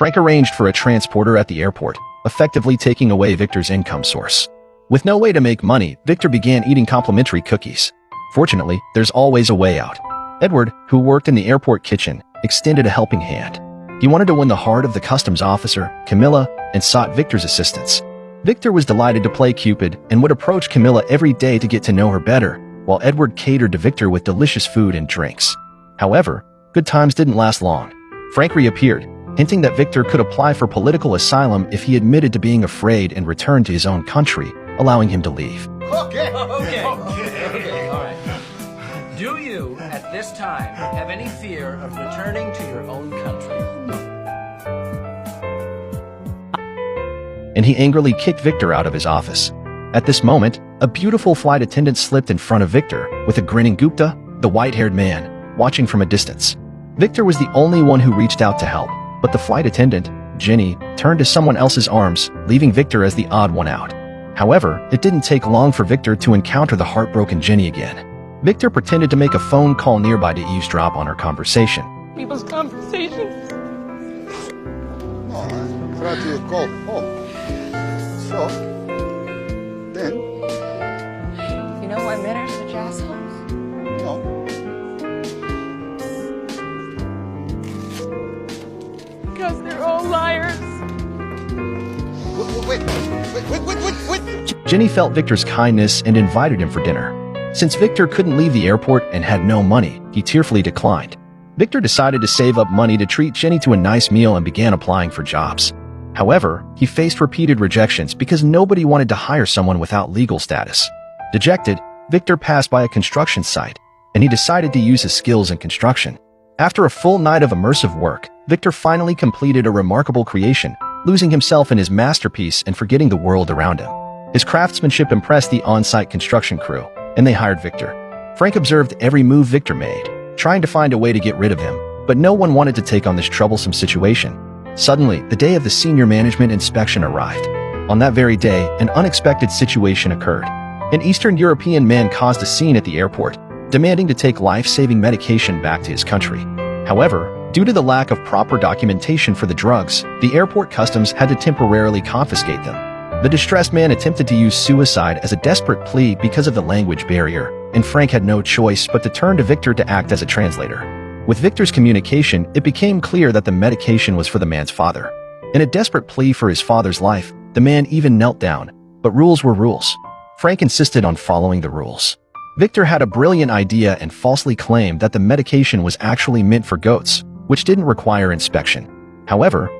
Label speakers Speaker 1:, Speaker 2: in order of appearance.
Speaker 1: Frank arranged for a transporter at the airport, effectively taking away Victor's income source. With no way to make money, Victor began eating complimentary cookies. Fortunately, there's always a way out. Edward, who worked in the airport kitchen, extended a helping hand. He wanted to win the heart of the customs officer, Camilla, and sought Victor's assistance. Victor was delighted to play Cupid and would approach Camilla every day to get to know her better, while Edward catered to Victor with delicious food and drinks. However, good times didn't last long. Frank reappeared, hinting that Victor could apply for political asylum if he admitted to being afraid and returned to his own country, allowing him to leave.
Speaker 2: Okay, all right. Do you, at this time, have any fear of returning to your own country?
Speaker 1: And he angrily kicked Victor out of his office. At this moment, a beautiful flight attendant slipped in front of Victor, with a grinning Gupta, the white-haired man, watching from a distance. Victor was the only one who reached out to help, but the flight attendant, Jenny, turned to someone else's arms, leaving Victor as the odd one out. However, it didn't take long for Victor to encounter the heartbroken Jenny again. Victor pretended to make a phone call nearby to eavesdrop on her conversation.
Speaker 3: People's conversations.
Speaker 4: No, I tried to call home. So, then?
Speaker 3: You know why men are such assholes?
Speaker 4: No.
Speaker 3: Because they're all liars.
Speaker 4: Wait.
Speaker 1: Jenny felt Victor's kindness and invited him for dinner. Since Victor couldn't leave the airport and had no money, he tearfully declined. Victor decided to save up money to treat Jenny to a nice meal and began applying for jobs. However, he faced repeated rejections because nobody wanted to hire someone without legal status. Dejected, Victor passed by a construction site, and he decided to use his skills in construction. After a full night of immersive work, Victor finally completed a remarkable creation, losing himself in his masterpiece and forgetting the world around him. His craftsmanship impressed the on-site construction crew, and they hired Victor. Frank observed every move Victor made, trying to find a way to get rid of him, but no one wanted to take on this troublesome situation. Suddenly, the day of the senior management inspection arrived. On that very day, an unexpected situation occurred. An Eastern European man caused a scene at the airport, demanding to take life-saving medication back to his country. However, due to the lack of proper documentation for the drugs, the airport customs had to temporarily confiscate them. The distressed man attempted to use suicide as a desperate plea because of the language barrier, and Frank had no choice but to turn to Victor to act as a translator. With Victor's communication, it became clear that the medication was for the man's father. In a desperate plea for his father's life, the man even knelt down, but rules were rules. Frank insisted on following the rules. Victor had a brilliant idea and falsely claimed that the medication was actually meant for goats, which didn't require inspection. However,